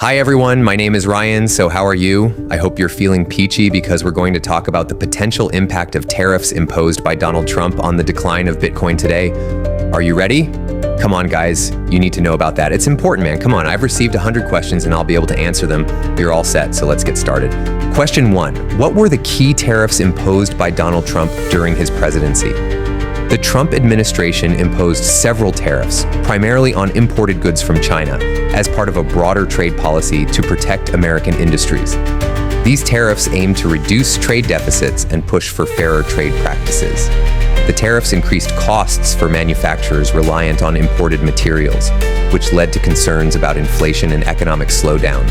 Hi everyone, my name is Ryan, so how are you? I hope you're feeling peachy because we're going to talk about the potential impact of tariffs imposed by Donald Trump on the decline of Bitcoin today. Are you ready? Come on guys, you need to know about that. It's important, man. Come on, I've received 100 questions and I'll be able to answer them. You're all set, so let's get started. Question 1, what were the key tariffs imposed by Donald Trump during his presidency? The Trump administration imposed several tariffs, primarily on imported goods from China, as part of a broader trade policy to protect American industries. These tariffs aim to reduce trade deficits and push for fairer trade practices. The tariffs increased costs for manufacturers reliant on imported materials, which led to concerns about inflation and economic slowdown,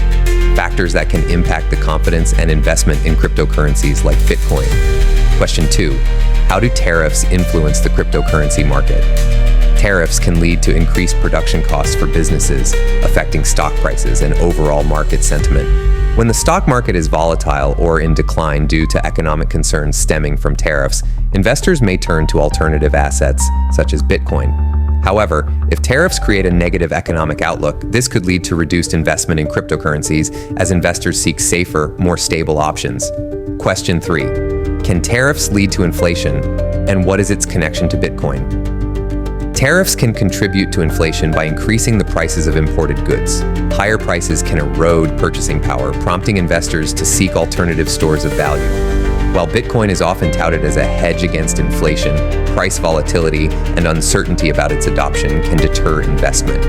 factors that can impact the confidence and investment in cryptocurrencies like Bitcoin. Question 2. How do tariffs influence the cryptocurrency market? Tariffs can lead to increased production costs for businesses, affecting stock prices and overall market sentiment. When the stock market is volatile or in decline due to economic concerns stemming from tariffs, investors may turn to alternative assets, such as Bitcoin. However, if tariffs create a negative economic outlook, this could lead to reduced investment in cryptocurrencies as investors seek safer, more stable options. Question 3. Can tariffs lead to inflation, and what is its connection to Bitcoin? Tariffs can contribute to inflation by increasing the prices of imported goods. Higher prices can erode purchasing power, prompting investors to seek alternative stores of value. While Bitcoin is often touted as a hedge against inflation, price volatility and uncertainty about its adoption can deter investment.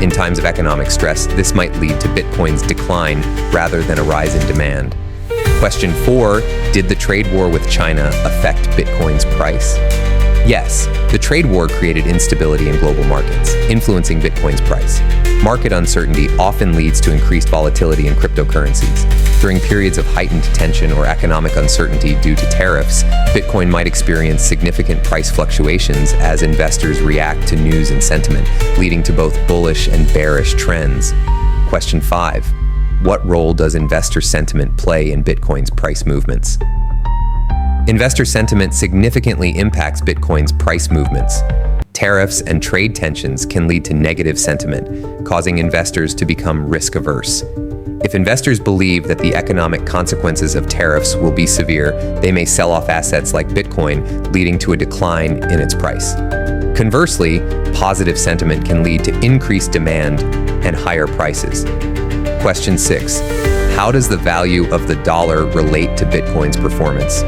In times of economic stress, this might lead to Bitcoin's decline rather than a rise in demand. Question 4, did the trade war with China affect Bitcoin's price? Yes, the trade war created instability in global markets, influencing Bitcoin's price. Market uncertainty often leads to increased volatility in cryptocurrencies. During periods of heightened tension or economic uncertainty due to tariffs, Bitcoin might experience significant price fluctuations as investors react to news and sentiment, leading to both bullish and bearish trends. Question 5. What role does investor sentiment play in Bitcoin's price movements? Investor sentiment significantly impacts Bitcoin's price movements. Tariffs and trade tensions can lead to negative sentiment, causing investors to become risk-averse. If investors believe that the economic consequences of tariffs will be severe, they may sell off assets like Bitcoin, leading to a decline in its price. Conversely, positive sentiment can lead to increased demand and higher prices. Question 6. How does the value of the dollar relate to Bitcoin's performance?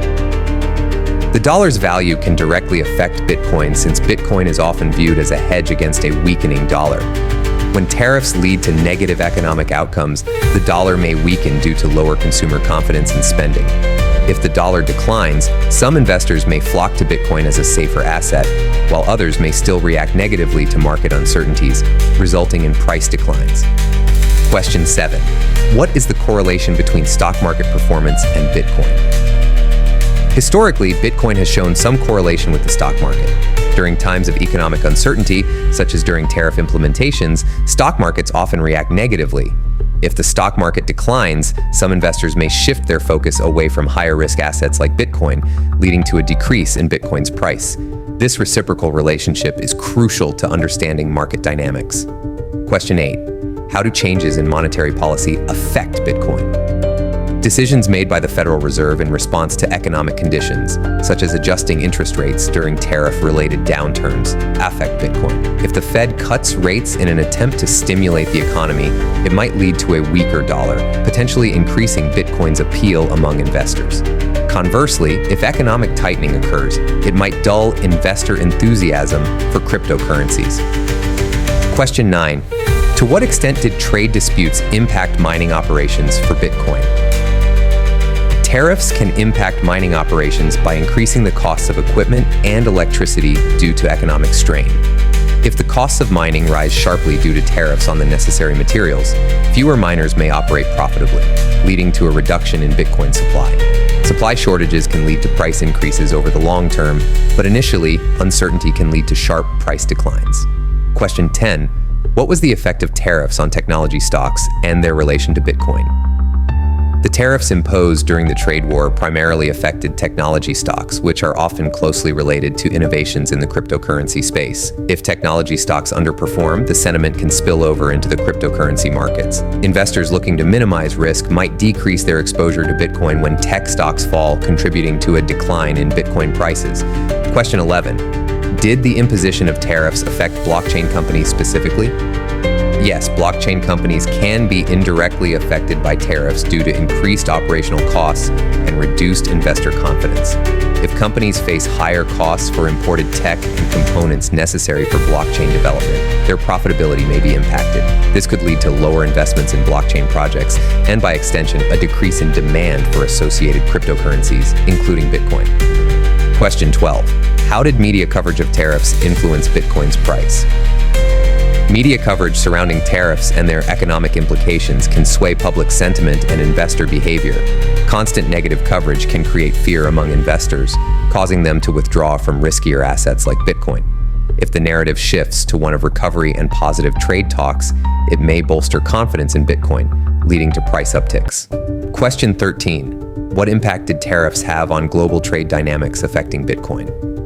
The dollar's value can directly affect Bitcoin since Bitcoin is often viewed as a hedge against a weakening dollar. When tariffs lead to negative economic outcomes, the dollar may weaken due to lower consumer confidence and spending. If the dollar declines, some investors may flock to Bitcoin as a safer asset, while others may still react negatively to market uncertainties, resulting in price declines. Question 7. What is the correlation between stock market performance and Bitcoin? Historically, Bitcoin has shown some correlation with the stock market. During times of economic uncertainty, such as during tariff implementations, stock markets often react negatively. If the stock market declines, some investors may shift their focus away from higher-risk assets like Bitcoin, leading to a decrease in Bitcoin's price. This reciprocal relationship is crucial to understanding market dynamics. Question 8. How do changes in monetary policy affect Bitcoin? Decisions made by the Federal Reserve in response to economic conditions, such as adjusting interest rates during tariff-related downturns, affect Bitcoin. If the Fed cuts rates in an attempt to stimulate the economy, it might lead to a weaker dollar, potentially increasing Bitcoin's appeal among investors. Conversely, if economic tightening occurs, it might dull investor enthusiasm for cryptocurrencies. Question 9. To what extent did trade disputes impact mining operations for Bitcoin? Tariffs can impact mining operations by increasing the costs of equipment and electricity due to economic strain. If the costs of mining rise sharply due to tariffs on the necessary materials, fewer miners may operate profitably, leading to a reduction in Bitcoin supply. Supply shortages can lead to price increases over the long term, but initially, uncertainty can lead to sharp price declines. Question 10. What was the effect of tariffs on technology stocks and their relation to Bitcoin? The tariffs imposed during the trade war primarily affected technology stocks, which are often closely related to innovations in the cryptocurrency space. If technology stocks underperform, the sentiment can spill over into the cryptocurrency markets. Investors looking to minimize risk might decrease their exposure to Bitcoin when tech stocks fall, contributing to a decline in Bitcoin prices. Question 11. Did the imposition of tariffs affect blockchain companies specifically? Yes, blockchain companies can be indirectly affected by tariffs due to increased operational costs and reduced investor confidence. If companies face higher costs for imported tech and components necessary for blockchain development, their profitability may be impacted. This could lead to lower investments in blockchain projects and, by extension, a decrease in demand for associated cryptocurrencies, including Bitcoin. Question 12. How did media coverage of tariffs influence Bitcoin's price? Media coverage surrounding tariffs and their economic implications can sway public sentiment and investor behavior. Constant negative coverage can create fear among investors, causing them to withdraw from riskier assets like Bitcoin. If the narrative shifts to one of recovery and positive trade talks, it may bolster confidence in Bitcoin, leading to price upticks. Question 13. What impact did tariffs have on global trade dynamics affecting Bitcoin?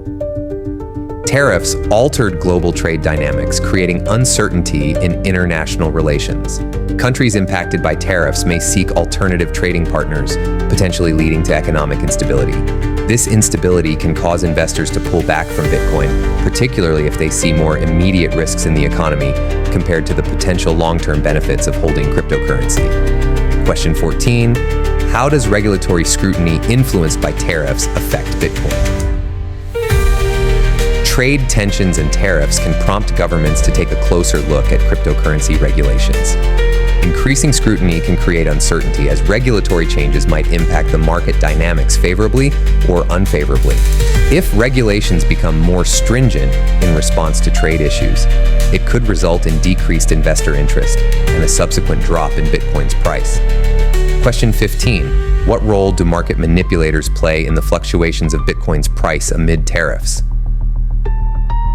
Tariffs altered global trade dynamics, creating uncertainty in international relations. Countries impacted by tariffs may seek alternative trading partners, potentially leading to economic instability. This instability can cause investors to pull back from Bitcoin, particularly if they see more immediate risks in the economy compared to the potential long-term benefits of holding cryptocurrency. Question 14. How does regulatory scrutiny influenced by tariffs affect Bitcoin? Trade tensions and tariffs can prompt governments to take a closer look at cryptocurrency regulations. Increasing scrutiny can create uncertainty as regulatory changes might impact the market dynamics favorably or unfavorably. If regulations become more stringent in response to trade issues, it could result in decreased investor interest and a subsequent drop in Bitcoin's price. Question 15. What role do market manipulators play in the fluctuations of Bitcoin's price amid tariffs?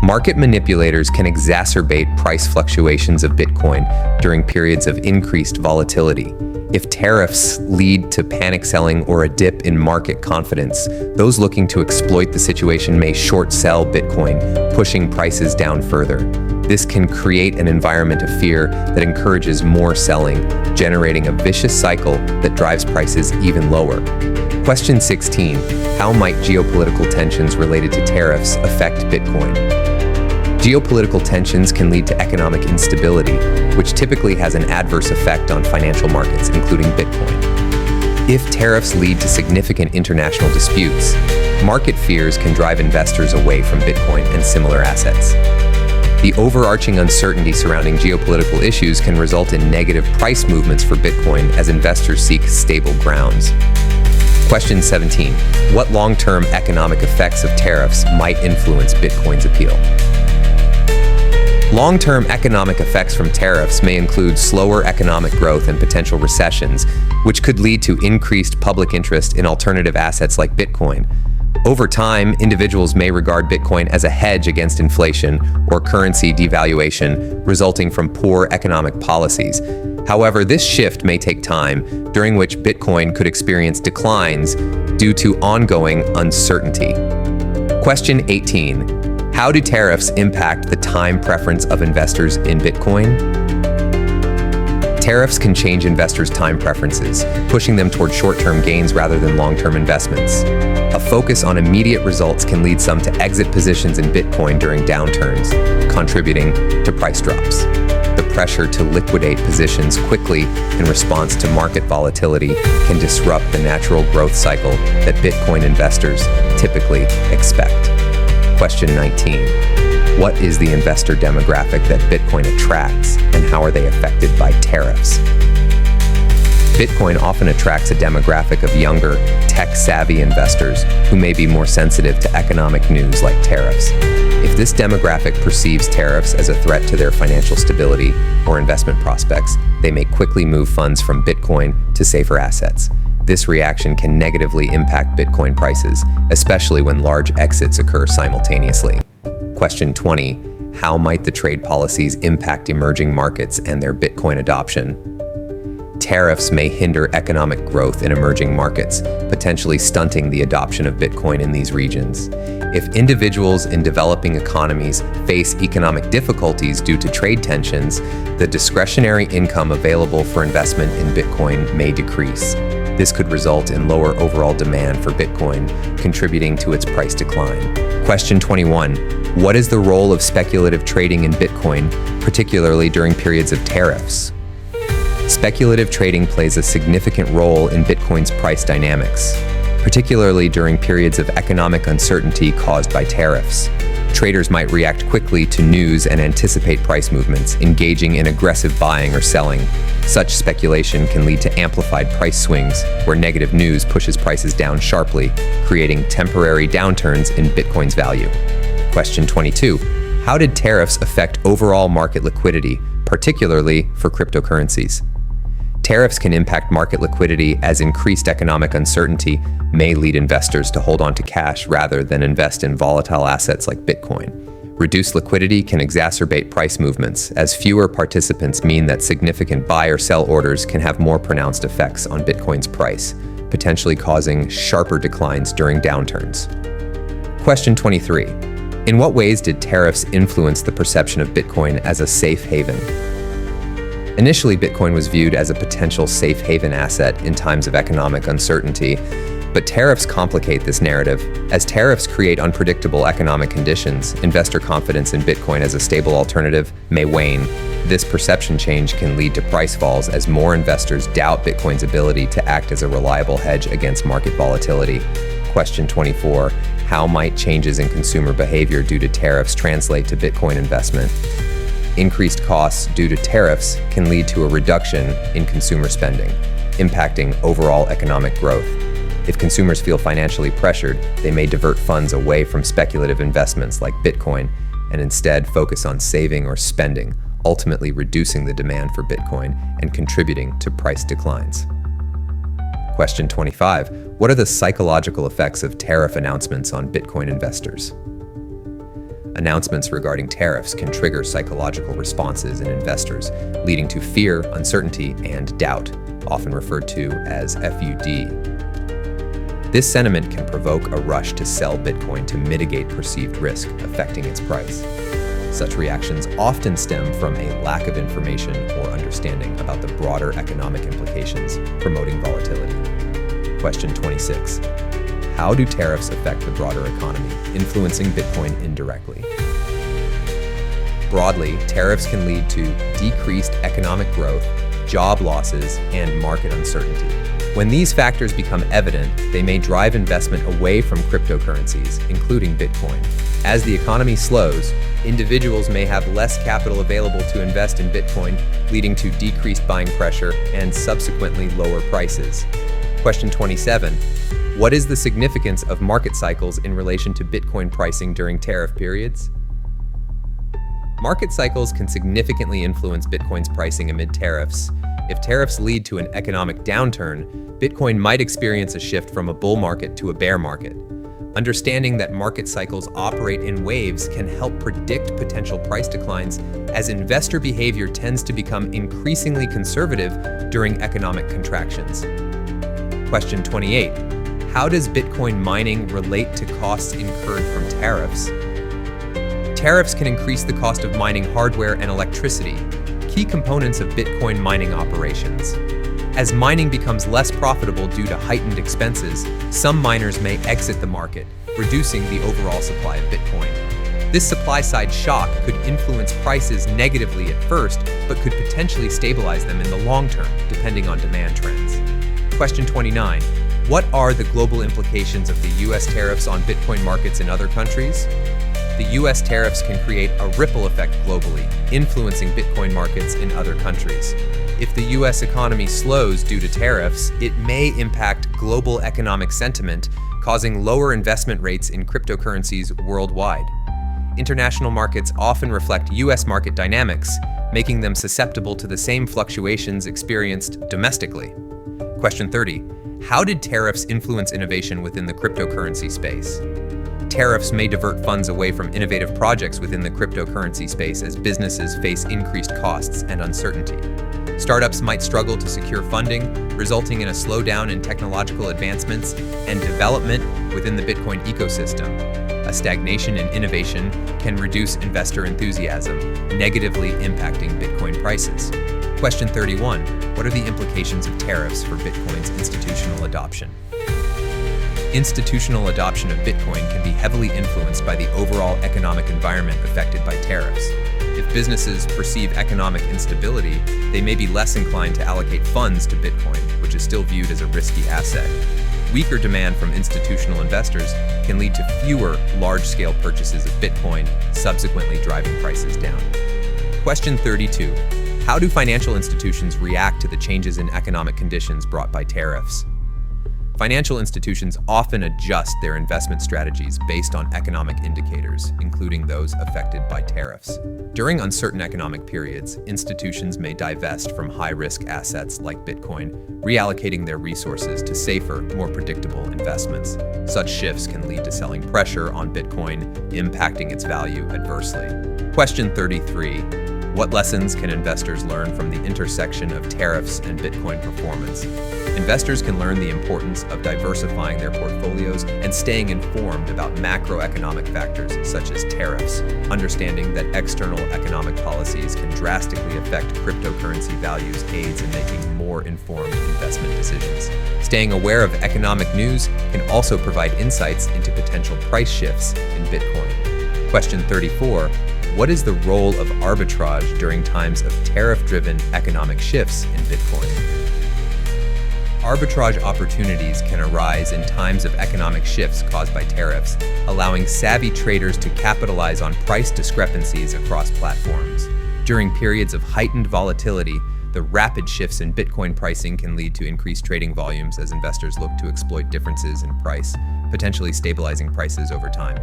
Market manipulators can exacerbate price fluctuations of Bitcoin during periods of increased volatility. If tariffs lead to panic selling or a dip in market confidence, those looking to exploit the situation may short sell Bitcoin, pushing prices down further. This can create an environment of fear that encourages more selling, generating a vicious cycle that drives prices even lower. Question 16. How might geopolitical tensions related to tariffs affect Bitcoin? Geopolitical tensions can lead to economic instability, which typically has an adverse effect on financial markets, including Bitcoin. If tariffs lead to significant international disputes, market fears can drive investors away from Bitcoin and similar assets. The overarching uncertainty surrounding geopolitical issues can result in negative price movements for Bitcoin as investors seek stable grounds. Question 17. What long-term economic effects of tariffs might influence Bitcoin's appeal? Long-term economic effects from tariffs may include slower economic growth and potential recessions, which could lead to increased public interest in alternative assets like Bitcoin. Over time, individuals may regard Bitcoin as a hedge against inflation or currency devaluation resulting from poor economic policies. However, this shift may take time, during which Bitcoin could experience declines due to ongoing uncertainty. Question 18. How do tariffs impact the time preference of investors in Bitcoin? Tariffs can change investors' time preferences, pushing them toward short-term gains rather than long-term investments. A focus on immediate results can lead some to exit positions in Bitcoin during downturns, contributing to price drops. The pressure to liquidate positions quickly in response to market volatility can disrupt the natural growth cycle that Bitcoin investors typically expect. Question 19. What is the investor demographic that Bitcoin attracts, and how are they affected by tariffs? Bitcoin often attracts a demographic of younger, tech-savvy investors who may be more sensitive to economic news like tariffs. If this demographic perceives tariffs as a threat to their financial stability or investment prospects, they may quickly move funds from Bitcoin to safer assets. This reaction can negatively impact Bitcoin prices, especially when large exits occur simultaneously. Question 20. How might the trade policies impact emerging markets and their Bitcoin adoption? tariffs may hinder economic growth in emerging markets, potentially stunting the adoption of Bitcoin in these regions. If individuals in developing economies face economic difficulties due to trade tensions, the discretionary income available for investment in Bitcoin may decrease. This could result in lower overall demand for Bitcoin, contributing to its price decline. Question 21. What is the role of speculative trading in Bitcoin, particularly during periods of tariffs? Speculative trading plays a significant role in Bitcoin's price dynamics, particularly during periods of economic uncertainty caused by tariffs. Traders might react quickly to news and anticipate price movements, engaging in aggressive buying or selling. Such speculation can lead to amplified price swings, where negative news pushes prices down sharply, creating temporary downturns in Bitcoin's value. Question 22. How did tariffs affect overall market liquidity, particularly for cryptocurrencies? Tariffs can impact market liquidity as increased economic uncertainty may lead investors to hold on to cash rather than invest in volatile assets like Bitcoin. Reduced liquidity can exacerbate price movements, as fewer participants mean that significant buy or sell orders can have more pronounced effects on Bitcoin's price, potentially causing sharper declines during downturns. Question 23. In what ways did tariffs influence the perception of Bitcoin as a safe haven? Initially, Bitcoin was viewed as a potential safe haven asset in times of economic uncertainty, but tariffs complicate this narrative. As tariffs create unpredictable economic conditions, investor confidence in Bitcoin as a stable alternative may wane. This perception change can lead to price falls as more investors doubt Bitcoin's ability to act as a reliable hedge against market volatility. Question 24. How might changes in consumer behavior due to tariffs translate to Bitcoin investment? Increased costs due to tariffs can lead to a reduction in consumer spending, impacting overall economic growth. If consumers feel financially pressured, they may divert funds away from speculative investments like Bitcoin and instead focus on saving or spending, ultimately reducing the demand for Bitcoin and contributing to price declines. Question 25. What are the psychological effects of tariff announcements on Bitcoin investors? Announcements regarding tariffs can trigger psychological responses in investors, leading to fear, uncertainty, and doubt, often referred to as FUD. This sentiment can provoke a rush to sell Bitcoin to mitigate perceived risk affecting its price. Such reactions often stem from a lack of information or understanding about the broader economic implications, promoting volatility. Question 26. How do tariffs affect the broader economy, influencing Bitcoin indirectly? Broadly, tariffs can lead to decreased economic growth, job losses, and market uncertainty. When these factors become evident, they may drive investment away from cryptocurrencies, including Bitcoin. As the economy slows, individuals may have less capital available to invest in Bitcoin, leading to decreased buying pressure and subsequently lower prices. Question 27. What is the significance of market cycles in relation to Bitcoin pricing during tariff periods? Market cycles can significantly influence Bitcoin's pricing amid tariffs. If tariffs lead to an economic downturn, Bitcoin might experience a shift from a bull market to a bear market. Understanding that market cycles operate in waves can help predict potential price declines, as investor behavior tends to become increasingly conservative during economic contractions. Question 28. How does Bitcoin mining relate to costs incurred from tariffs? Tariffs can increase the cost of mining hardware and electricity, key components of Bitcoin mining operations. As mining becomes less profitable due to heightened expenses, some miners may exit the market, reducing the overall supply of Bitcoin. This supply-side shock could influence prices negatively at first, but could potentially stabilize them in the long term, depending on demand trends. Question 29. What are the global implications of the U.S. tariffs on Bitcoin markets in other countries? The U.S. tariffs can create a ripple effect globally, influencing Bitcoin markets in other countries. If the U.S. economy slows due to tariffs, it may impact global economic sentiment, causing lower investment rates in cryptocurrencies worldwide. International markets often reflect U.S. market dynamics, making them susceptible to the same fluctuations experienced domestically. Question 30. How did tariffs influence innovation within the cryptocurrency space? Tariffs may divert funds away from innovative projects within the cryptocurrency space as businesses face increased costs and uncertainty. Startups might struggle to secure funding, resulting in a slowdown in technological advancements and development within the Bitcoin ecosystem. A stagnation in innovation can reduce investor enthusiasm, negatively impacting Bitcoin prices. Question 31. What are the implications of tariffs for Bitcoin's institutional adoption? Institutional adoption of Bitcoin can be heavily influenced by the overall economic environment affected by tariffs. If businesses perceive economic instability, they may be less inclined to allocate funds to Bitcoin, which is still viewed as a risky asset. Weaker demand from institutional investors can lead to fewer large-scale purchases of Bitcoin, subsequently driving prices down. Question 32. How do financial institutions react to the changes in economic conditions brought by tariffs? Financial institutions often adjust their investment strategies based on economic indicators, including those affected by tariffs. During uncertain economic periods, institutions may divest from high-risk assets like Bitcoin, reallocating their resources to safer, more predictable investments. Such shifts can lead to selling pressure on Bitcoin, impacting its value adversely. Question 33. What lessons can investors learn from the intersection of tariffs and Bitcoin performance? Investors can learn the importance of diversifying their portfolios and staying informed about macroeconomic factors such as tariffs. Understanding that external economic policies can drastically affect cryptocurrency values aids in making more informed investment decisions. Staying aware of economic news can also provide insights into potential price shifts in Bitcoin. Question 34. What is the role of arbitrage during times of tariff-driven economic shifts in Bitcoin? Arbitrage opportunities can arise in times of economic shifts caused by tariffs, allowing savvy traders to capitalize on price discrepancies across platforms. During periods of heightened volatility, the rapid shifts in Bitcoin pricing can lead to increased trading volumes as investors look to exploit differences in price, potentially stabilizing prices over time.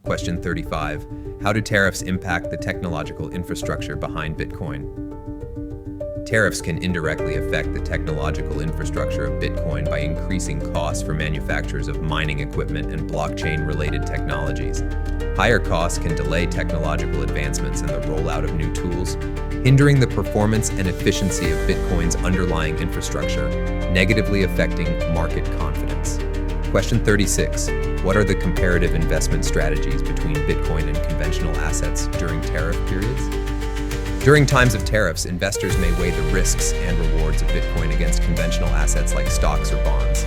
Question 35. How do tariffs impact the technological infrastructure behind Bitcoin? Tariffs can indirectly affect the technological infrastructure of Bitcoin by increasing costs for manufacturers of mining equipment and blockchain-related technologies. Higher costs can delay technological advancements and the rollout of new tools, hindering the performance and efficiency of Bitcoin's underlying infrastructure, negatively affecting market confidence. Question 36. What are the comparative investment strategies between Bitcoin and conventional assets during tariff periods? During times of tariffs, investors may weigh the risks and rewards of Bitcoin against conventional assets like stocks or bonds.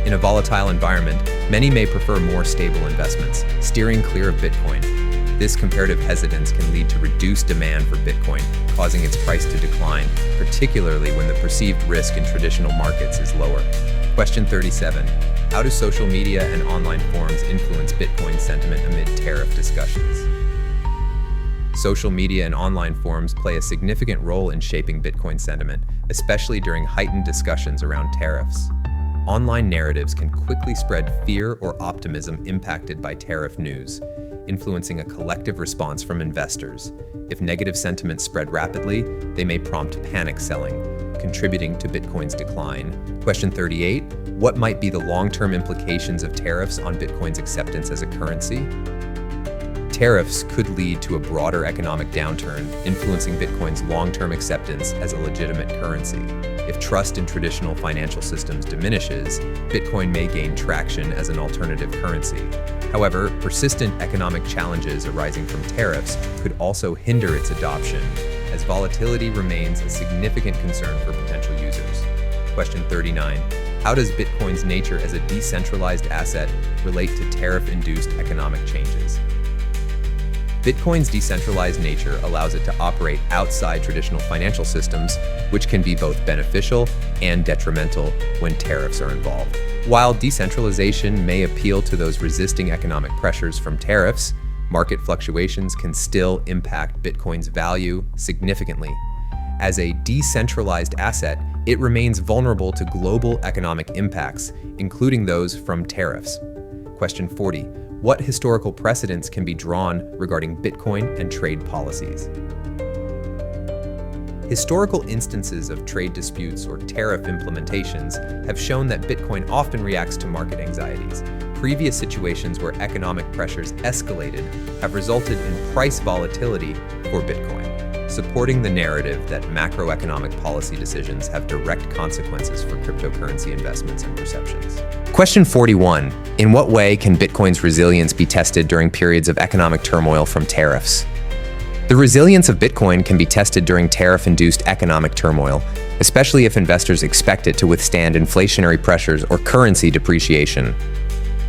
In a volatile environment, many may prefer more stable investments, steering clear of Bitcoin. This comparative hesitance can lead to reduced demand for Bitcoin, causing its price to decline, particularly when the perceived risk in traditional markets is lower. Question 37. How do social media and online forums influence Bitcoin sentiment amid tariff discussions? Social media and online forums play a significant role in shaping Bitcoin sentiment, especially during heightened discussions around tariffs. Online narratives can quickly spread fear or optimism impacted by tariff news, influencing a collective response from investors. If negative sentiments spread rapidly, they may prompt panic selling, contributing to Bitcoin's decline. Question 38. What might be the long-term implications of tariffs on Bitcoin's acceptance as a currency? Tariffs could lead to a broader economic downturn, influencing Bitcoin's long-term acceptance as a legitimate currency. If trust in traditional financial systems diminishes, Bitcoin may gain traction as an alternative currency. However, persistent economic challenges arising from tariffs could also hinder its adoption, as volatility remains a significant concern for potential users. Question 39. How does Bitcoin's nature as a decentralized asset relate to tariff-induced economic changes? Bitcoin's decentralized nature allows it to operate outside traditional financial systems, which can be both beneficial and detrimental when tariffs are involved. While decentralization may appeal to those resisting economic pressures from tariffs, market fluctuations can still impact Bitcoin's value significantly. As a decentralized asset, it remains vulnerable to global economic impacts, including those from tariffs. Question 40. What historical precedents can be drawn regarding Bitcoin and trade policies? Historical instances of trade disputes or tariff implementations have shown that Bitcoin often reacts to market anxieties, previous situations where economic pressures escalated have resulted in price volatility for Bitcoin, supporting the narrative that macroeconomic policy decisions have direct consequences for cryptocurrency investments and perceptions. Question 41. In what way can Bitcoin's resilience be tested during periods of economic turmoil from tariffs? The resilience of Bitcoin can be tested during tariff-induced economic turmoil, especially if investors expect it to withstand inflationary pressures or currency depreciation.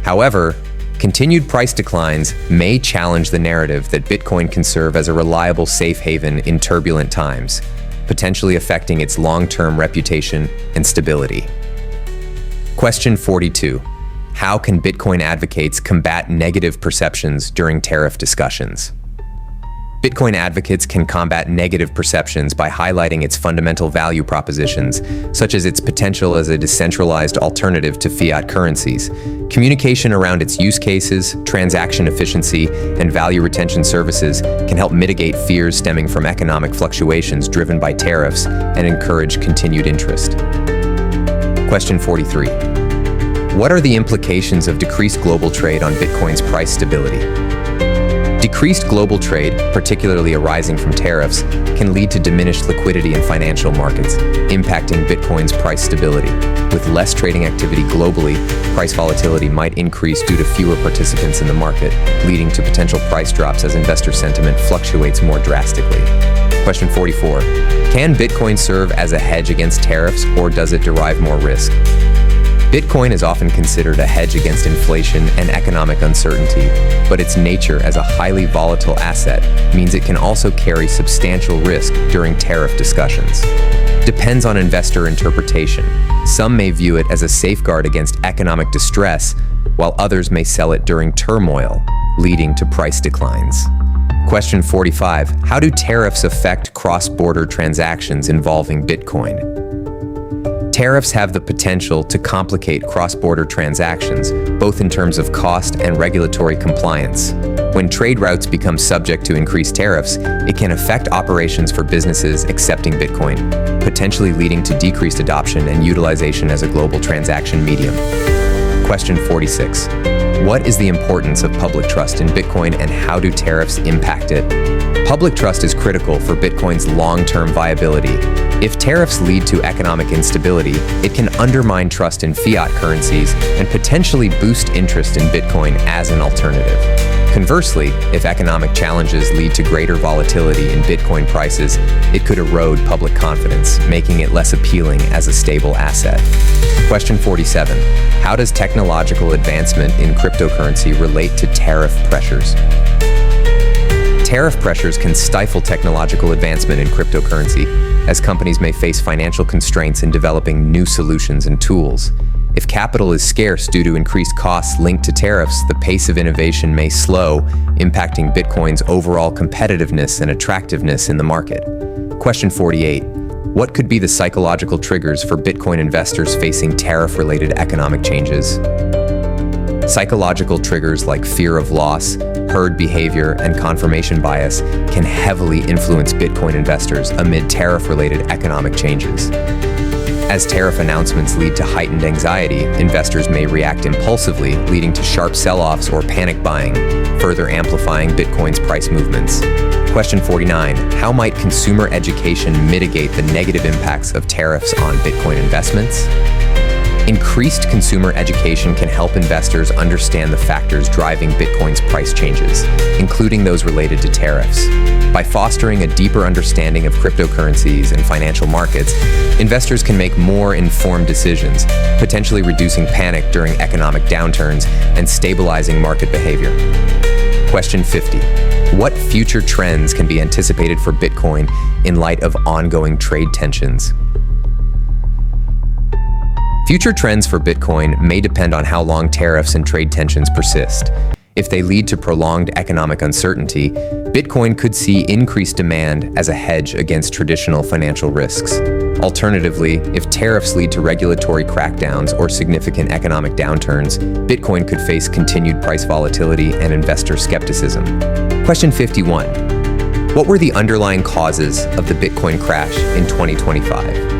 However, continued price declines may challenge the narrative that Bitcoin can serve as a reliable safe haven in turbulent times, potentially affecting its long-term reputation and stability. Question 42. How can Bitcoin advocates combat negative perceptions during tariff discussions? Bitcoin advocates can combat negative perceptions by highlighting its fundamental value propositions, such as its potential as a decentralized alternative to fiat currencies. Communication around its use cases, transaction efficiency, and value retention services can help mitigate fears stemming from economic fluctuations driven by tariffs and encourage continued interest. Question 43. What are the implications of decreased global trade on Bitcoin's price stability? Decreased global trade, particularly arising from tariffs, can lead to diminished liquidity in financial markets, impacting Bitcoin's price stability. With less trading activity globally, price volatility might increase due to fewer participants in the market, leading to potential price drops as investor sentiment fluctuates more drastically. Question 44. Can Bitcoin serve as a hedge against tariffs, or does it derive more risk? Bitcoin is often considered a hedge against inflation and economic uncertainty, but its nature as a highly volatile asset means it can also carry substantial risk during tariff discussions. Depends on investor interpretation. Some may view it as a safeguard against economic distress, while others may sell it during turmoil, leading to price declines. Question 45. How do tariffs affect cross-border transactions involving Bitcoin? Tariffs have the potential to complicate cross-border transactions, both in terms of cost and regulatory compliance. When trade routes become subject to increased tariffs, it can affect operations for businesses accepting Bitcoin, potentially leading to decreased adoption and utilization as a global transaction medium. Question 46. What is the importance of public trust in Bitcoin, and how do tariffs impact it? Public trust is critical for Bitcoin's long-term viability. If tariffs lead to economic instability, it can undermine trust in fiat currencies and potentially boost interest in Bitcoin as an alternative. Conversely, if economic challenges lead to greater volatility in Bitcoin prices, it could erode public confidence, making it less appealing as a stable asset. Question 47. How does technological advancement in cryptocurrency relate to tariff pressures? Tariff pressures can stifle technological advancement in cryptocurrency, as companies may face financial constraints in developing new solutions and tools. If capital is scarce due to increased costs linked to tariffs, the pace of innovation may slow, impacting Bitcoin's overall competitiveness and attractiveness in the market. Question 48. What could be the psychological triggers for Bitcoin investors facing tariff-related economic changes? Psychological triggers like fear of loss, herd behavior, and confirmation bias can heavily influence Bitcoin investors amid tariff-related economic changes. As tariff announcements lead to heightened anxiety, investors may react impulsively, leading to sharp sell-offs or panic buying, further amplifying Bitcoin's price movements. Question 49. How might consumer education mitigate the negative impacts of tariffs on Bitcoin investments? Increased consumer education can help investors understand the factors driving Bitcoin's price changes, including those related to tariffs. By fostering a deeper understanding of cryptocurrencies and financial markets, investors can make more informed decisions, potentially reducing panic during economic downturns and stabilizing market behavior. Question 50. What future trends can be anticipated for Bitcoin in light of ongoing trade tensions? Future trends for Bitcoin may depend on how long tariffs and trade tensions persist. If they lead to prolonged economic uncertainty, Bitcoin could see increased demand as a hedge against traditional financial risks. Alternatively, if tariffs lead to regulatory crackdowns or significant economic downturns, Bitcoin could face continued price volatility and investor skepticism. Question 51. What were the underlying causes of the Bitcoin crash in 2025?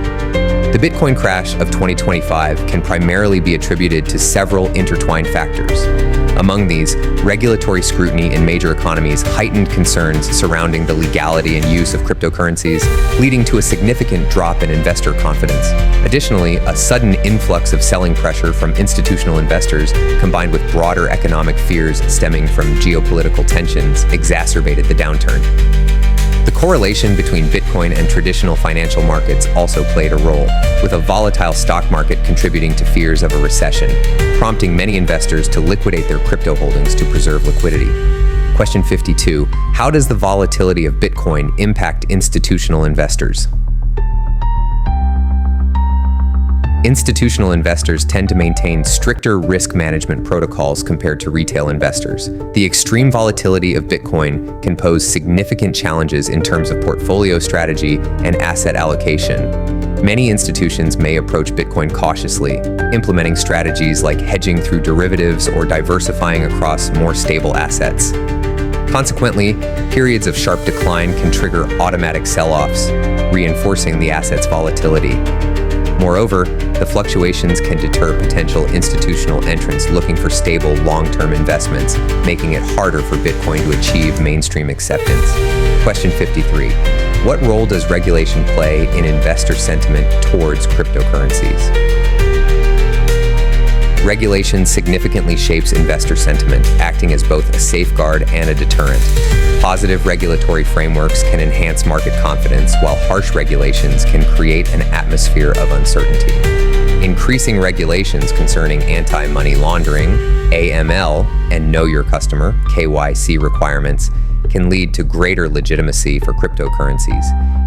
The Bitcoin crash of 2025 can primarily be attributed to several intertwined factors. Among these, regulatory scrutiny in major economies heightened concerns surrounding the legality and use of cryptocurrencies, leading to a significant drop in investor confidence. Additionally, a sudden influx of selling pressure from institutional investors, combined with broader economic fears stemming from geopolitical tensions, exacerbated the downturn. The correlation between Bitcoin and traditional financial markets also played a role, with a volatile stock market contributing to fears of a recession, prompting many investors to liquidate their crypto holdings to preserve liquidity. Question 52. How does the volatility of Bitcoin impact institutional investors? Institutional investors tend to maintain stricter risk management protocols compared to retail investors. The extreme volatility of Bitcoin can pose significant challenges in terms of portfolio strategy and asset allocation. Many institutions may approach Bitcoin cautiously, implementing strategies like hedging through derivatives or diversifying across more stable assets. Consequently, periods of sharp decline can trigger automatic sell-offs, reinforcing the asset's volatility. Moreover, the fluctuations can deter potential institutional entrants looking for stable, long-term investments, making it harder for Bitcoin to achieve mainstream acceptance. Question 53. What role does regulation play in investor sentiment towards cryptocurrencies? Regulation significantly shapes investor sentiment, acting as both a safeguard and a deterrent. Positive regulatory frameworks can enhance market confidence, while harsh regulations can create an atmosphere of uncertainty. Increasing regulations concerning anti-money laundering, AML, and Know Your Customer, KYC requirements can lead to greater legitimacy for cryptocurrencies.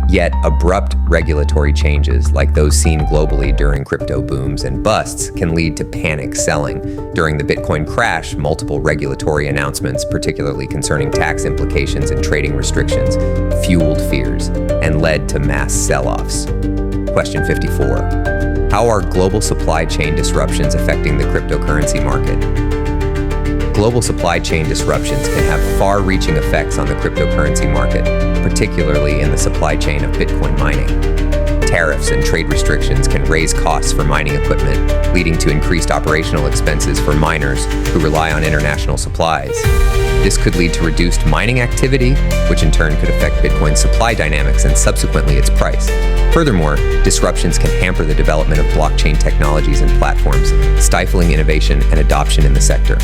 Yet, abrupt regulatory changes, like those seen globally during crypto booms and busts, can lead to panic selling. During the Bitcoin crash, multiple regulatory announcements, particularly concerning tax implications and trading restrictions, fueled fears and led to mass sell-offs. Question 54. How are global supply chain disruptions affecting the cryptocurrency market? Global supply chain disruptions can have far-reaching effects on the cryptocurrency market, particularly in the supply chain of Bitcoin mining. Tariffs and trade restrictions can raise costs for mining equipment, leading to increased operational expenses for miners who rely on international supplies. This could lead to reduced mining activity, which in turn could affect Bitcoin's supply dynamics and subsequently its price. Furthermore, disruptions can hamper the development of blockchain technologies and platforms, stifling innovation and adoption in the sector.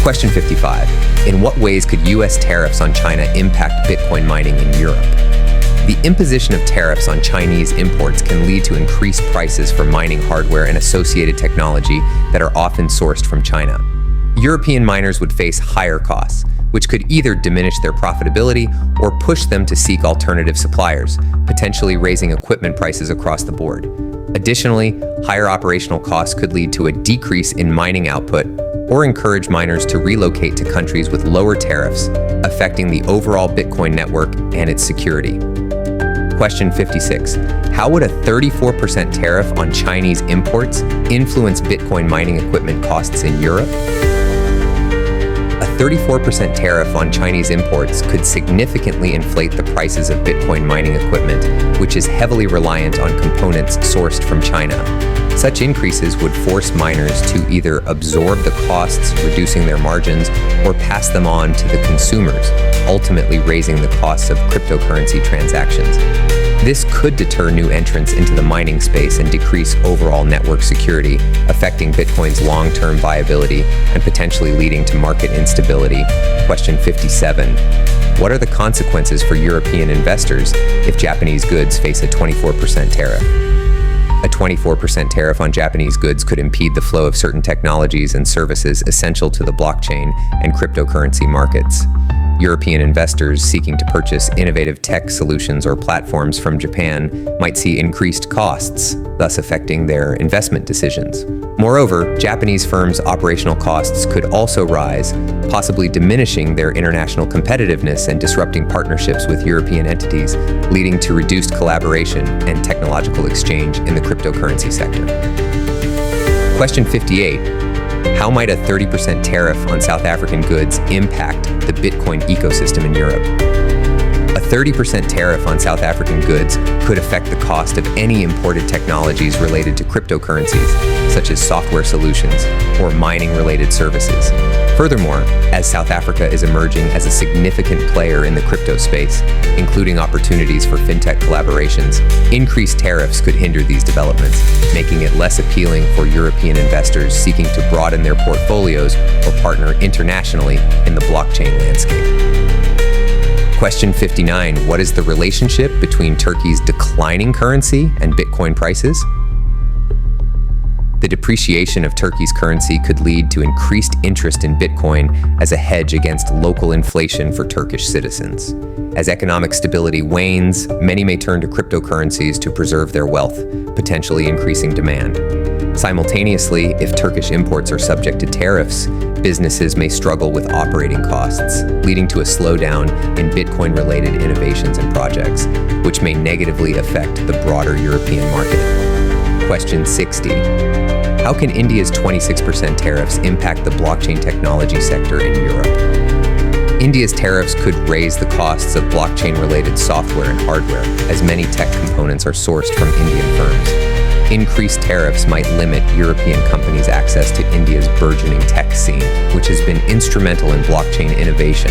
Question 55. In what ways could U.S. tariffs on China impact Bitcoin mining in Europe? The imposition of tariffs on Chinese imports can lead to increased prices for mining hardware and associated technology that are often sourced from China. European miners would face higher costs, which could either diminish their profitability or push them to seek alternative suppliers, potentially raising equipment prices across the board. Additionally, higher operational costs could lead to a decrease in mining output or encourage miners to relocate to countries with lower tariffs, affecting the overall Bitcoin network and its security. Question 56. How would a 34% tariff on Chinese imports influence Bitcoin mining equipment costs in Europe? A 34% tariff on Chinese imports could significantly inflate the prices of Bitcoin mining equipment, which is heavily reliant on components sourced from China. Such increases would force miners to either absorb the costs, reducing their margins, or pass them on to the consumers, ultimately raising the costs of cryptocurrency transactions. This could deter new entrants into the mining space and decrease overall network security, affecting Bitcoin's long-term viability and potentially leading to market instability. Question 57. What are the consequences for European investors if Japanese goods face a 24% tariff? A 24% tariff on Japanese goods could impede the flow of certain technologies and services essential to the blockchain and cryptocurrency markets. European investors seeking to purchase innovative tech solutions or platforms from Japan might see increased costs, thus affecting their investment decisions. Moreover, Japanese firms' operational costs could also rise, possibly diminishing their international competitiveness and disrupting partnerships with European entities, leading to reduced collaboration and technological exchange in the cryptocurrency sector. Question 58. How might a 30% tariff on South African goods impact the Bitcoin ecosystem in Europe? A 30% tariff on South African goods could affect the cost of any imported technologies related to cryptocurrencies, such as software solutions or mining-related services. Furthermore, as South Africa is emerging as a significant player in the crypto space, including opportunities for fintech collaborations, increased tariffs could hinder these developments, making it less appealing for European investors seeking to broaden their portfolios or partner internationally in the blockchain landscape. Question 59. What is the relationship between Turkey's declining currency and Bitcoin prices? The depreciation of Turkey's currency could lead to increased interest in Bitcoin as a hedge against local inflation for Turkish citizens. As economic stability wanes, many may turn to cryptocurrencies to preserve their wealth, potentially increasing demand. Simultaneously, if Turkish imports are subject to tariffs, businesses may struggle with operating costs, leading to a slowdown in Bitcoin-related innovations and projects, which may negatively affect the broader European market. Question 60. How can India's 26% tariffs impact the blockchain technology sector in Europe? India's tariffs could raise the costs of blockchain-related software and hardware, as many tech components are sourced from Indian firms. Increased tariffs might limit European companies' access to India's burgeoning tech scene, which has been instrumental in blockchain innovation.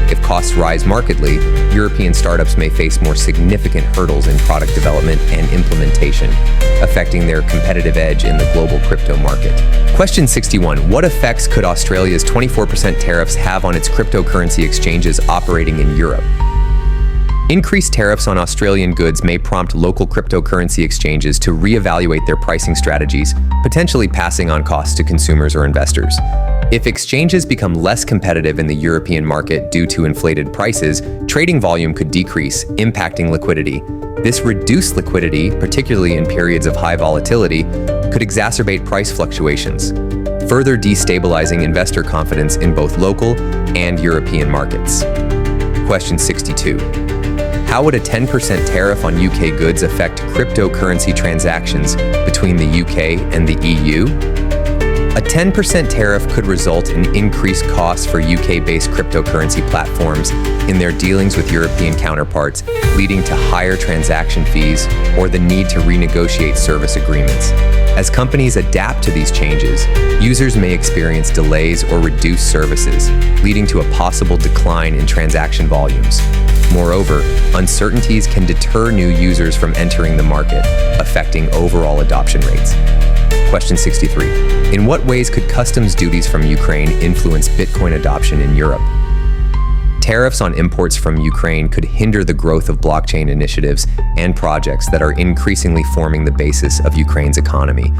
If costs rise markedly, European startups may face more significant hurdles in product development and implementation, affecting their competitive edge in the global crypto market. Question 61. What effects could Australia's 24% tariffs have on its cryptocurrency exchanges operating in Europe? Increased tariffs on Australian goods may prompt local cryptocurrency exchanges to reevaluate their pricing strategies, potentially passing on costs to consumers or investors. If exchanges become less competitive in the European market due to inflated prices, trading volume could decrease, impacting liquidity. This reduced liquidity, particularly in periods of high volatility, could exacerbate price fluctuations, further destabilizing investor confidence in both local and European markets. Question 62. How would a 10% tariff on UK goods affect cryptocurrency transactions between the UK and the EU? A 10% tariff could result in increased costs for UK-based cryptocurrency platforms in their dealings with European counterparts, leading to higher transaction fees or the need to renegotiate service agreements. As companies adapt to these changes, users may experience delays or reduced services, leading to a possible decline in transaction volumes. Moreover, uncertainties can deter new users from entering the market, affecting overall adoption rates. Question 63. In what ways could customs duties from Ukraine influence Bitcoin adoption in Europe? Tariffs on imports from Ukraine could hinder the growth of blockchain initiatives and projects that are increasingly forming the basis of Ukraine's economy.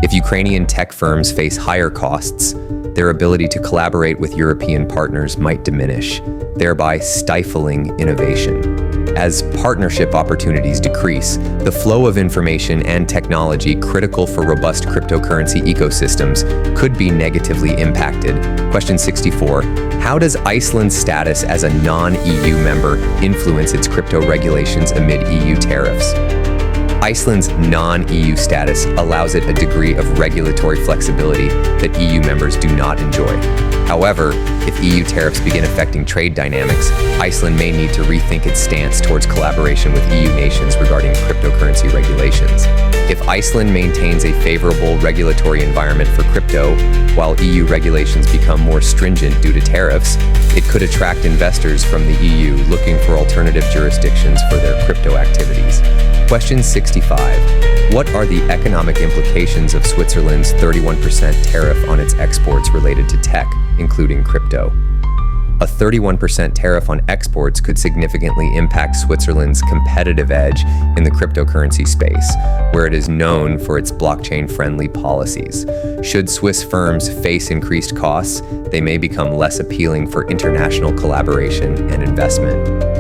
If Ukrainian tech firms face higher costs, their ability to collaborate with European partners might diminish, thereby stifling innovation. As partnership opportunities decrease, the flow of information and technology critical for robust cryptocurrency ecosystems could be negatively impacted. Question 64. How does Iceland's status as a non-EU member influence its crypto regulations amid EU tariffs? Iceland's non-EU status allows it a degree of regulatory flexibility that EU members do not enjoy. However, if EU tariffs begin affecting trade dynamics, Iceland may need to rethink its stance towards collaboration with EU nations regarding cryptocurrency regulations. If Iceland maintains a favorable regulatory environment for crypto, while EU regulations become more stringent due to tariffs, it could attract investors from the EU looking for alternative jurisdictions for their crypto activities. Question 65. What are the economic implications of Switzerland's 31% tariff on its exports related to tech, including crypto? A 31% tariff on exports could significantly impact Switzerland's competitive edge in the cryptocurrency space, where it is known for its blockchain-friendly policies. Should Swiss firms face increased costs, they may become less appealing for international collaboration and investment.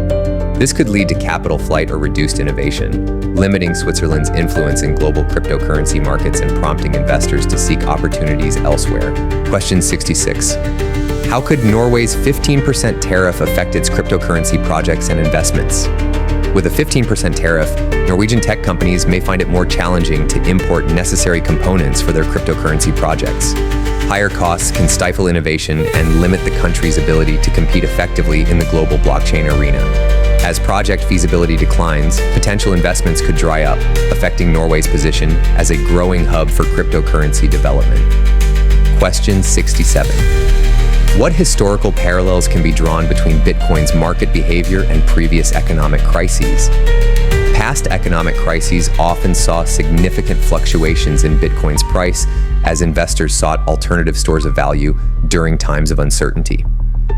This could lead to capital flight or reduced innovation, limiting Switzerland's influence in global cryptocurrency markets and prompting investors to seek opportunities elsewhere. Question 66. How could Norway's 15% tariff affect its cryptocurrency projects and investments? With a 15% tariff, Norwegian tech companies may find it more challenging to import necessary components for their cryptocurrency projects. Higher costs can stifle innovation and limit the country's ability to compete effectively in the global blockchain arena. As project feasibility declines, potential investments could dry up, affecting Norway's position as a growing hub for cryptocurrency development. Question 67. What historical parallels can be drawn between Bitcoin's market behavior and previous economic crises? Past economic crises often saw significant fluctuations in Bitcoin's price as investors sought alternative stores of value during times of uncertainty.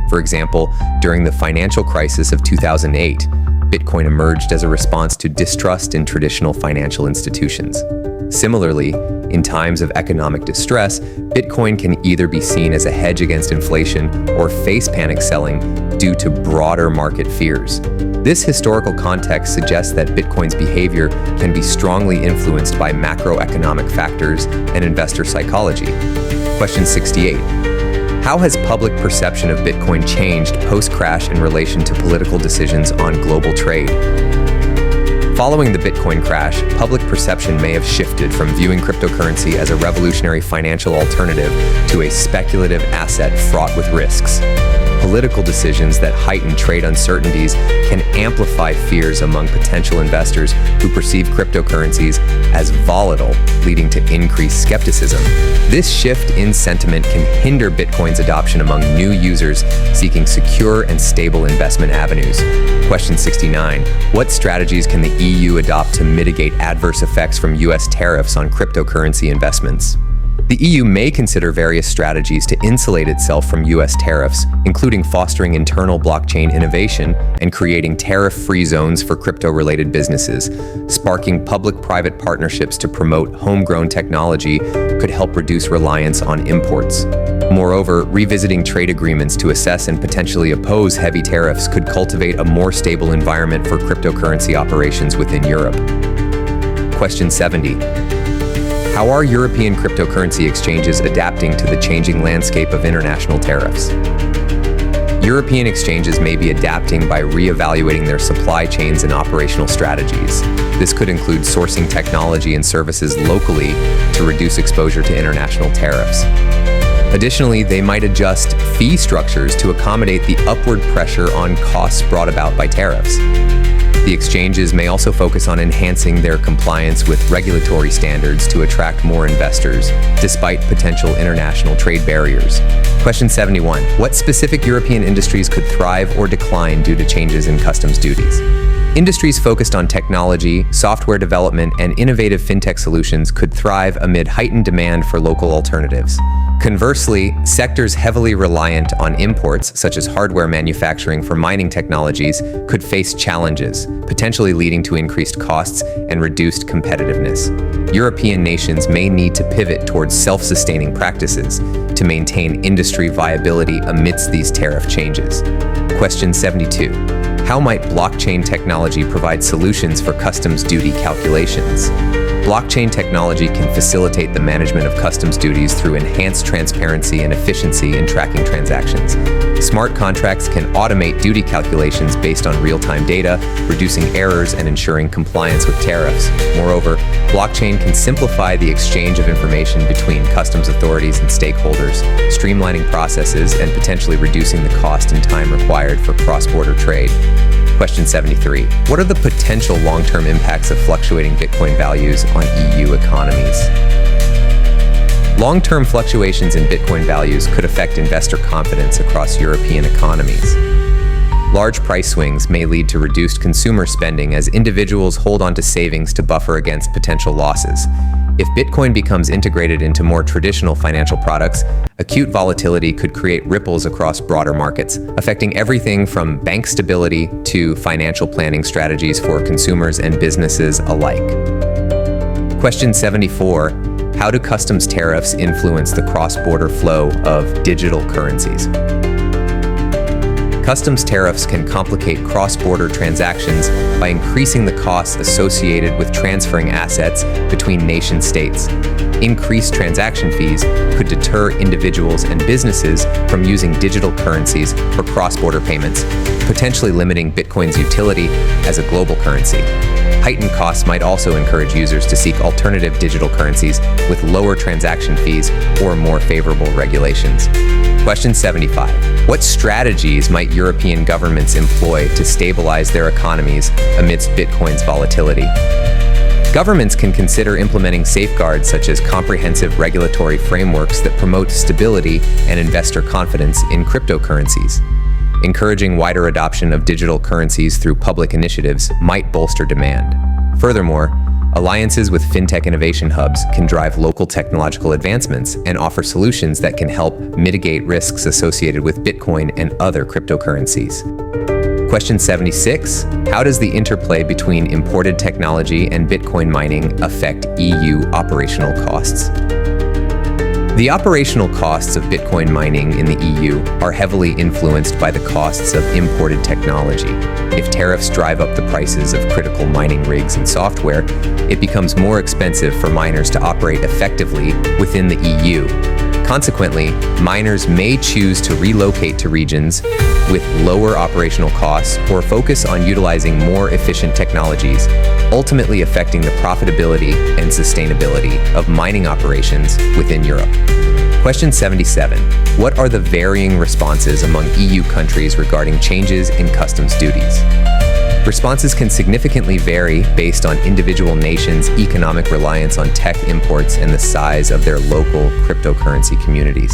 For example, during the financial crisis of 2008, Bitcoin emerged as a response to distrust in traditional financial institutions. Similarly, in times of economic distress, Bitcoin can either be seen as a hedge against inflation or face panic selling due to broader market fears. This historical context suggests that Bitcoin's behavior can be strongly influenced by macroeconomic factors and investor psychology. Question 68. How has public perception of Bitcoin changed post-crash in relation to political decisions on global trade? Following the Bitcoin crash, public perception may have shifted from viewing cryptocurrency as a revolutionary financial alternative to a speculative asset fraught with risks. Political decisions that heighten trade uncertainties can amplify fears among potential investors who perceive cryptocurrencies as volatile, leading to increased skepticism. This shift in sentiment can hinder Bitcoin's adoption among new users seeking secure and stable investment avenues. Question 69. What strategies can the EU adopt to mitigate adverse effects from US tariffs on cryptocurrency investments? The EU may consider various strategies to insulate itself from US tariffs, including fostering internal blockchain innovation and creating tariff-free zones for crypto-related businesses. Sparking public-private partnerships to promote homegrown technology could help reduce reliance on imports. Moreover, revisiting trade agreements to assess and potentially oppose heavy tariffs could cultivate a more stable environment for cryptocurrency operations within Europe. Question 70. How are European cryptocurrency exchanges adapting to the changing landscape of international tariffs? European exchanges may be adapting by re-evaluating their supply chains and operational strategies. This could include sourcing technology and services locally to reduce exposure to international tariffs. Additionally, they might adjust fee structures to accommodate the upward pressure on costs brought about by tariffs. The exchanges may also focus on enhancing their compliance with regulatory standards to attract more investors, despite potential international trade barriers. Question 71. What specific European industries could thrive or decline due to changes in customs duties? Industries focused on technology, software development, and innovative fintech solutions could thrive amid heightened demand for local alternatives. Conversely, sectors heavily reliant on imports, such as hardware manufacturing for mining technologies, could face challenges, potentially leading to increased costs and reduced competitiveness. European nations may need to pivot towards self-sustaining practices to maintain industry viability amidst these tariff changes. Question 72. How might blockchain technology provide solutions for customs duty calculations? Blockchain technology can facilitate the management of customs duties through enhanced transparency and efficiency in tracking transactions. Smart contracts can automate duty calculations based on real-time data, reducing errors and ensuring compliance with tariffs. Moreover, blockchain can simplify the exchange of information between customs authorities and stakeholders, streamlining processes and potentially reducing the cost and time required for cross-border trade. Question 73. What are the potential long-term impacts of fluctuating Bitcoin values on EU economies? Long-term fluctuations in Bitcoin values could affect investor confidence across European economies. Large price swings may lead to reduced consumer spending as individuals hold on to savings to buffer against potential losses. If Bitcoin becomes integrated into more traditional financial products, acute volatility could create ripples across broader markets, affecting everything from bank stability to financial planning strategies for consumers and businesses alike. Question 74. How do customs tariffs influence the cross-border flow of digital currencies? Customs tariffs can complicate cross-border transactions by increasing the costs associated with transferring assets between nation-states. Increased transaction fees could deter individuals and businesses from using digital currencies for cross-border payments, potentially limiting Bitcoin's utility as a global currency. Heightened costs might also encourage users to seek alternative digital currencies with lower transaction fees or more favorable regulations. Question 75. What strategies might European governments employ to stabilize their economies amidst Bitcoin's volatility? Governments can consider implementing safeguards such as comprehensive regulatory frameworks that promote stability and investor confidence in cryptocurrencies. Encouraging wider adoption of digital currencies through public initiatives might bolster demand. Furthermore, alliances with fintech innovation hubs can drive local technological advancements and offer solutions that can help mitigate risks associated with Bitcoin and other cryptocurrencies. Question 76. How does the interplay between imported technology and Bitcoin mining affect EU operational costs? The operational costs of Bitcoin mining in the EU are heavily influenced by the costs of imported technology. If tariffs drive up the prices of critical mining rigs and software, it becomes more expensive for miners to operate effectively within the EU. Consequently, miners may choose to relocate to regions with lower operational costs or focus on utilizing more efficient technologies, ultimately affecting the profitability and sustainability of mining operations within Europe. Question 77. What are the varying responses among EU countries regarding changes in customs duties? Responses can significantly vary based on individual nations' economic reliance on tech imports and the size of their local cryptocurrency communities.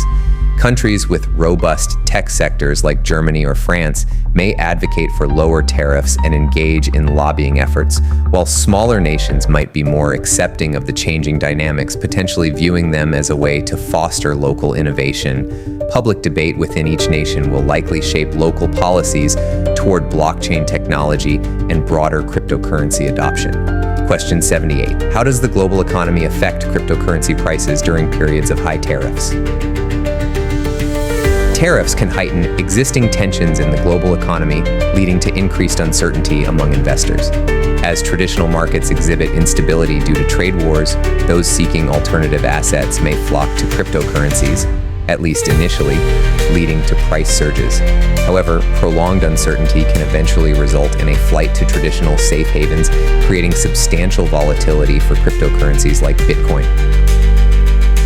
Countries with robust tech sectors like Germany or France may advocate for lower tariffs and engage in lobbying efforts, while smaller nations might be more accepting of the changing dynamics, potentially viewing them as a way to foster local innovation. Public debate within each nation will likely shape local policies toward blockchain technology and broader cryptocurrency adoption. Question 78. How does the global economy affect cryptocurrency prices during periods of high tariffs? Tariffs can heighten existing tensions in the global economy, leading to increased uncertainty among investors. As traditional markets exhibit instability due to trade wars, those seeking alternative assets may flock to cryptocurrencies, at least initially, leading to price surges. However, prolonged uncertainty can eventually result in a flight to traditional safe havens, creating substantial volatility for cryptocurrencies like Bitcoin.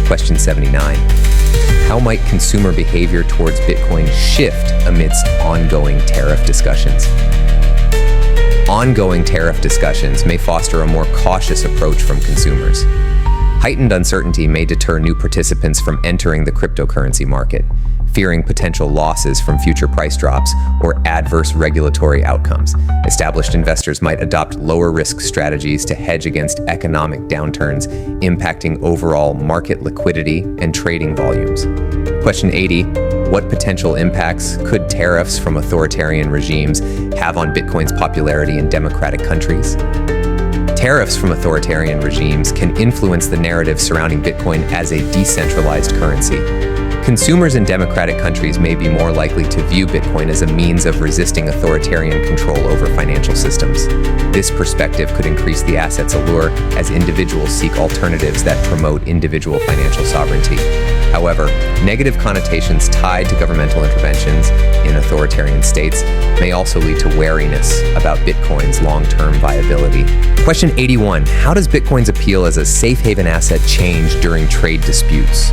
Question 79. How might consumer behavior towards Bitcoin shift amidst ongoing tariff discussions? Ongoing tariff discussions may foster a more cautious approach from consumers. Heightened uncertainty may deter new participants from entering the cryptocurrency market, fearing potential losses from future price drops or adverse regulatory outcomes. Established investors might adopt lower-risk strategies to hedge against economic downturns, impacting overall market liquidity and trading volumes. Question 80. What potential impacts could tariffs from authoritarian regimes have on Bitcoin's popularity in democratic countries? Tariffs from authoritarian regimes can influence the narrative surrounding Bitcoin as a decentralized currency. Consumers in democratic countries may be more likely to view Bitcoin as a means of resisting authoritarian control over financial systems. This perspective could increase the asset's allure as individuals seek alternatives that promote individual financial sovereignty. However, negative connotations tied to governmental interventions in authoritarian states may also lead to wariness about Bitcoin's long-term viability. Question 81. How does Bitcoin's appeal as a safe haven asset change during trade disputes?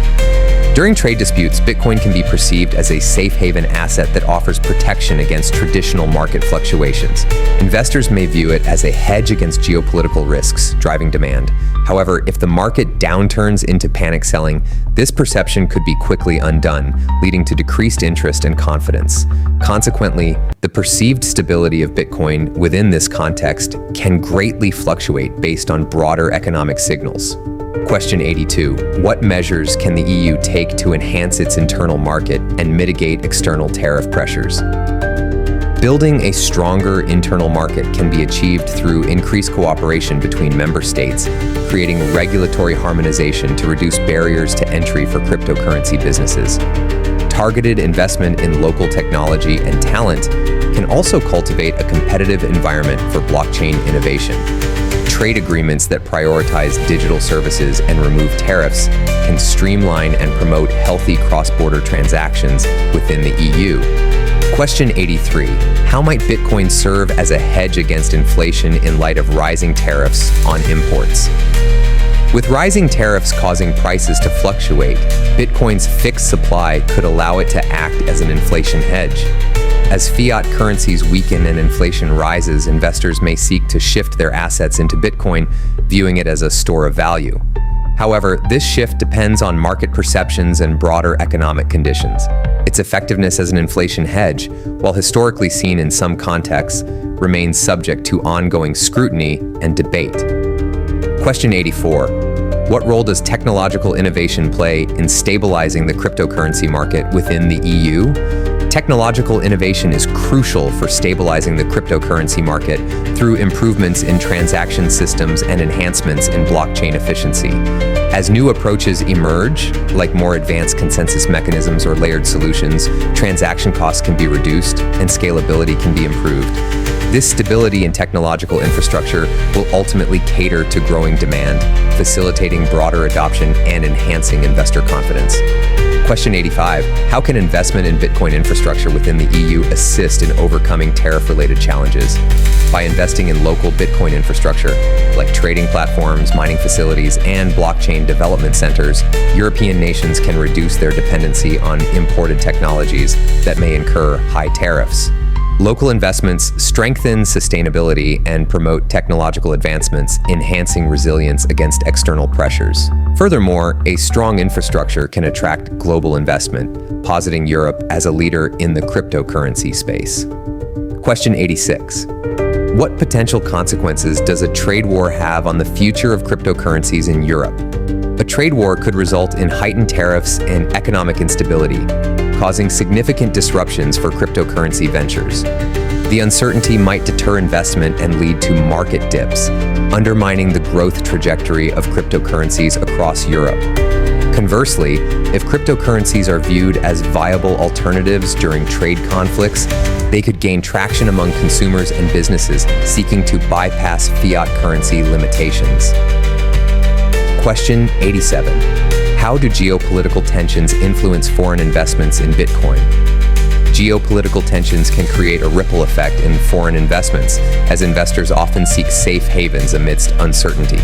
During trade disputes, Bitcoin can be perceived as a safe haven asset that offers protection against traditional market fluctuations. Investors may view it as a hedge against geopolitical risks, driving demand. However, if the market downturns into panic selling, this perception could be quickly undone, leading to decreased interest and confidence. Consequently, the perceived stability of Bitcoin within this context can greatly fluctuate based on broader economic signals. Question 82. What measures can the EU take to enhance its internal market and mitigate external tariff pressures? Building a stronger internal market can be achieved through increased cooperation between member states, creating regulatory harmonization to reduce barriers to entry for cryptocurrency businesses. Targeted investment in local technology and talent can also cultivate a competitive environment for blockchain innovation. Trade agreements that prioritize digital services and remove tariffs can streamline and promote healthy cross-border transactions within the EU. Question 83. How might Bitcoin serve as a hedge against inflation in light of rising tariffs on imports? With rising tariffs causing prices to fluctuate, Bitcoin's fixed supply could allow it to act as an inflation hedge. As fiat currencies weaken and inflation rises, investors may seek to shift their assets into Bitcoin, viewing it as a store of value. However, this shift depends on market perceptions and broader economic conditions. Its effectiveness as an inflation hedge, while historically seen in some contexts, remains subject to ongoing scrutiny and debate. Question 84. What role does technological innovation play in stabilizing the cryptocurrency market within the EU? Technological innovation is crucial for stabilizing the cryptocurrency market through improvements in transaction systems and enhancements in blockchain efficiency. As new approaches emerge, like more advanced consensus mechanisms or layered solutions, transaction costs can be reduced and scalability can be improved. This stability in technological infrastructure will ultimately cater to growing demand, facilitating broader adoption and enhancing investor confidence. Question 85. How can investment in Bitcoin infrastructure within the EU assist in overcoming tariff-related challenges? By investing in local Bitcoin infrastructure, like trading platforms, mining facilities, and blockchain development centers, European nations can reduce their dependency on imported technologies that may incur high tariffs. Local investments strengthen sustainability and promote technological advancements, enhancing resilience against external pressures. Furthermore, a strong infrastructure can attract global investment, positing Europe as a leader in the cryptocurrency space. Question 86. What potential consequences does a trade war have on the future of cryptocurrencies in Europe? A trade war could result in heightened tariffs and economic instability, causing significant disruptions for cryptocurrency ventures. The uncertainty might deter investment and lead to market dips, undermining the growth trajectory of cryptocurrencies across Europe. Conversely, if cryptocurrencies are viewed as viable alternatives during trade conflicts, they could gain traction among consumers and businesses seeking to bypass fiat currency limitations. Question 87. How do geopolitical tensions influence foreign investments in Bitcoin? Geopolitical tensions can create a ripple effect in foreign investments, as investors often seek safe havens amidst uncertainty.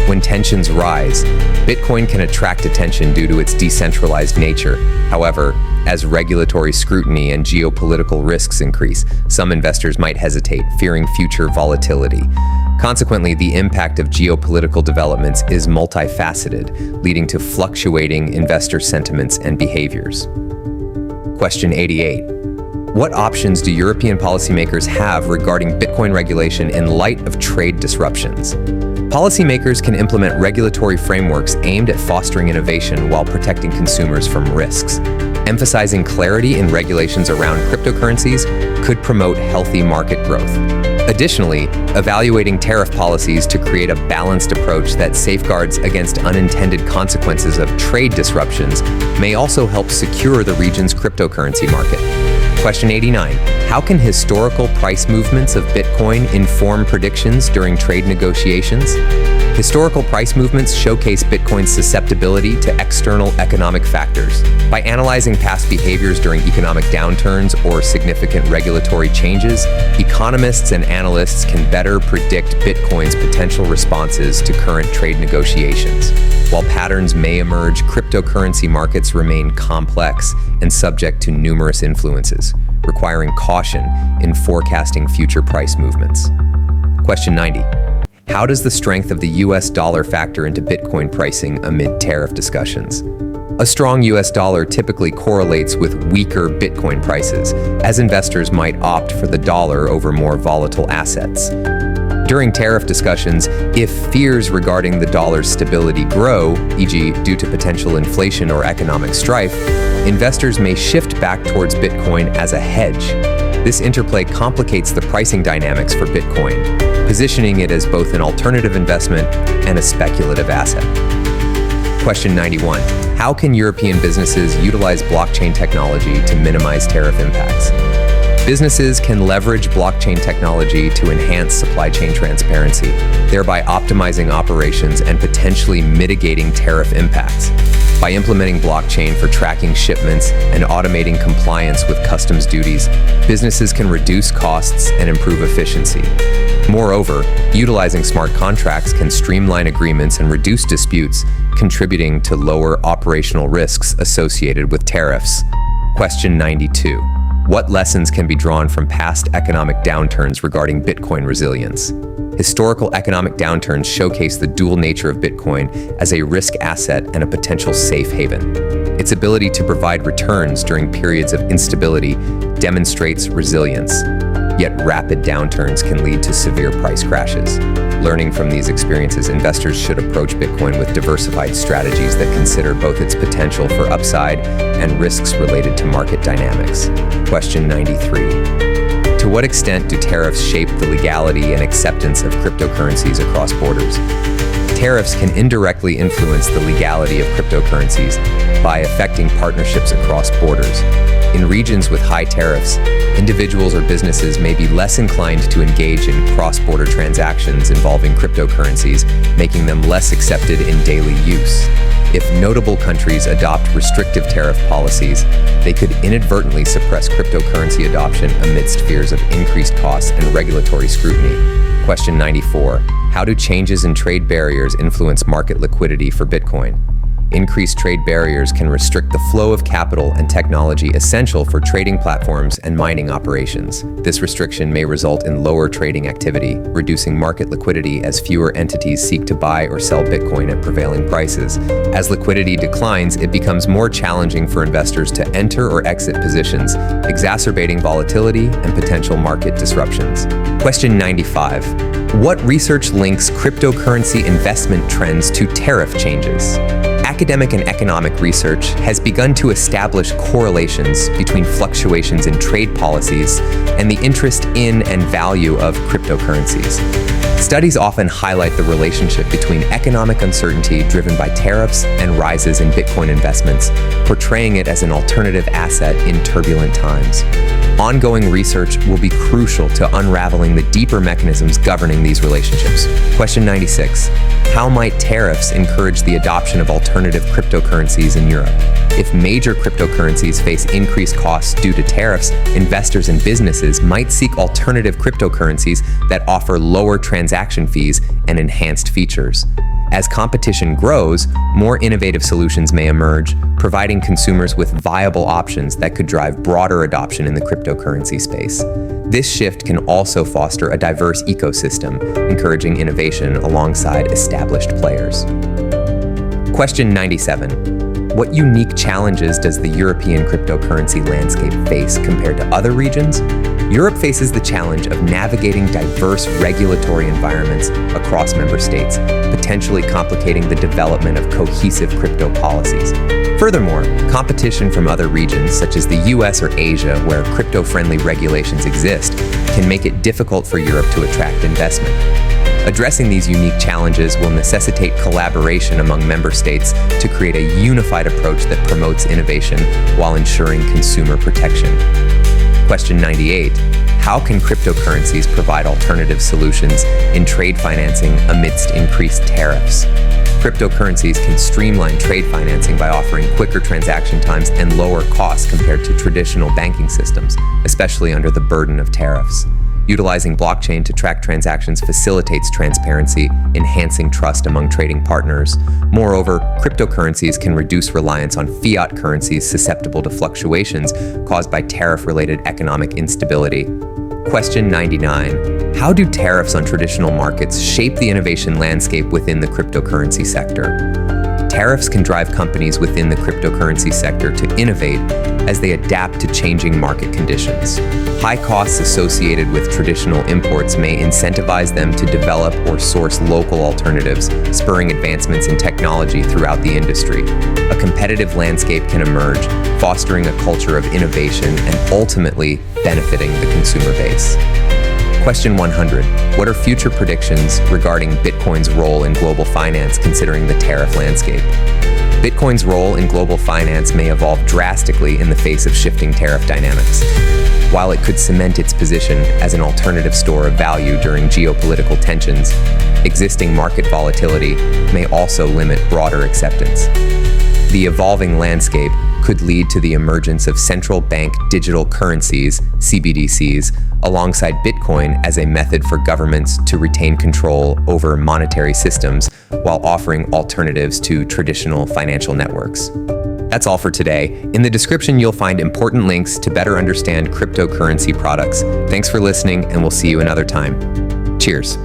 When tensions rise, Bitcoin can attract attention due to its decentralized nature. However, as regulatory scrutiny and geopolitical risks increase, some investors might hesitate, fearing future volatility. Consequently, the impact of geopolitical developments is multifaceted, leading to fluctuating investor sentiments and behaviors. Question 88. What options do European policymakers have regarding Bitcoin regulation in light of trade disruptions? Policymakers can implement regulatory frameworks aimed at fostering innovation while protecting consumers from risks. Emphasizing clarity in regulations around cryptocurrencies could promote healthy market growth. Additionally, evaluating tariff policies to create a balanced approach that safeguards against unintended consequences of trade disruptions may also help secure the region's cryptocurrency market. Question 89. How can historical price movements of Bitcoin inform predictions during trade negotiations? Historical price movements showcase Bitcoin's susceptibility to external economic factors. By analyzing past behaviors during economic downturns or significant regulatory changes, economists and analysts can better predict Bitcoin's potential responses to current trade negotiations. While patterns may emerge, cryptocurrency markets remain complex and subject to numerous influences, requiring caution in forecasting future price movements. Question 90. How does the strength of the US dollar factor into Bitcoin pricing amid tariff discussions? A strong US dollar typically correlates with weaker Bitcoin prices, as investors might opt for the dollar over more volatile assets. During tariff discussions, if fears regarding the dollar's stability grow, e.g. due to potential inflation or economic strife, investors may shift back towards Bitcoin as a hedge. This interplay complicates the pricing dynamics for Bitcoin, positioning it as both an alternative investment and a speculative asset. Question 91. How can European businesses utilize blockchain technology to minimize tariff impacts? Businesses can leverage blockchain technology to enhance supply chain transparency, thereby optimizing operations and potentially mitigating tariff impacts. By implementing blockchain for tracking shipments and automating compliance with customs duties, businesses can reduce costs and improve efficiency. Moreover, utilizing smart contracts can streamline agreements and reduce disputes, contributing to lower operational risks associated with tariffs. Question 92. What lessons can be drawn from past economic downturns regarding Bitcoin resilience? Historical economic downturns showcase the dual nature of Bitcoin as a risk asset and a potential safe haven. Its ability to provide returns during periods of instability demonstrates resilience, yet rapid downturns can lead to severe price crashes. Learning from these experiences, investors should approach Bitcoin with diversified strategies that consider both its potential for upside and risks related to market dynamics. Question 93. To what extent do tariffs shape the legality and acceptance of cryptocurrencies across borders? Tariffs can indirectly influence the legality of cryptocurrencies by affecting partnerships across borders. In regions with high tariffs, individuals or businesses may be less inclined to engage in cross-border transactions involving cryptocurrencies, making them less accepted in daily use. If notable countries adopt restrictive tariff policies, they could inadvertently suppress cryptocurrency adoption amidst fears of increased costs and regulatory scrutiny. Question 94. How do changes in trade barriers influence market liquidity for Bitcoin? Increased trade barriers can restrict the flow of capital and technology essential for trading platforms and mining operations. This restriction may result in lower trading activity, reducing market liquidity as fewer entities seek to buy or sell Bitcoin at prevailing prices. As liquidity declines, it becomes more challenging for investors to enter or exit positions, exacerbating volatility and potential market disruptions. Question 95. What research links cryptocurrency investment trends to tariff changes? Academic and economic research has begun to establish correlations between fluctuations in trade policies and the interest in and value of cryptocurrencies. Studies often highlight the relationship between economic uncertainty driven by tariffs and rises in Bitcoin investments, portraying it as an alternative asset in turbulent times. Ongoing research will be crucial to unraveling the deeper mechanisms governing these relationships. Question 96. How might tariffs encourage the adoption of alternative cryptocurrencies in Europe? If major cryptocurrencies face increased costs due to tariffs, investors and businesses might seek alternative cryptocurrencies that offer lower transaction fees and enhanced features. As competition grows, more innovative solutions may emerge, providing consumers with viable options that could drive broader adoption in the cryptocurrency space. This shift can also foster a diverse ecosystem, encouraging innovation alongside established players. Question 97. What unique challenges does the European cryptocurrency landscape face compared to other regions? Europe faces the challenge of navigating diverse regulatory environments across member states, potentially complicating the development of cohesive crypto policies. Furthermore, competition from other regions, such as the US or Asia, where crypto-friendly regulations exist, can make it difficult for Europe to attract investment. Addressing these unique challenges will necessitate collaboration among member states to create a unified approach that promotes innovation while ensuring consumer protection. Question 98. How can cryptocurrencies provide alternative solutions in trade financing amidst increased tariffs? Cryptocurrencies can streamline trade financing by offering quicker transaction times and lower costs compared to traditional banking systems, especially under the burden of tariffs. Utilizing blockchain to track transactions facilitates transparency, enhancing trust among trading partners. Moreover, cryptocurrencies can reduce reliance on fiat currencies susceptible to fluctuations caused by tariff-related economic instability. Question 99. How do tariffs on traditional markets shape the innovation landscape within the cryptocurrency sector? Tariffs can drive companies within the cryptocurrency sector to innovate as they adapt to changing market conditions. High costs associated with traditional imports may incentivize them to develop or source local alternatives, spurring advancements in technology throughout the industry. A competitive landscape can emerge, fostering a culture of innovation and ultimately benefiting the consumer base. Question 100. What are future predictions regarding Bitcoin's role in global finance considering the tariff landscape? Bitcoin's role in global finance may evolve drastically in the face of shifting tariff dynamics. While it could cement its position as an alternative store of value during geopolitical tensions, existing market volatility may also limit broader acceptance. The evolving landscape could lead to the emergence of central bank digital currencies, CBDCs, alongside Bitcoin as a method for governments to retain control over monetary systems while offering alternatives to traditional financial networks. That's all for today. In the description, you'll find important links to better understand cryptocurrency products. Thanks for listening, and we'll see you another time. Cheers.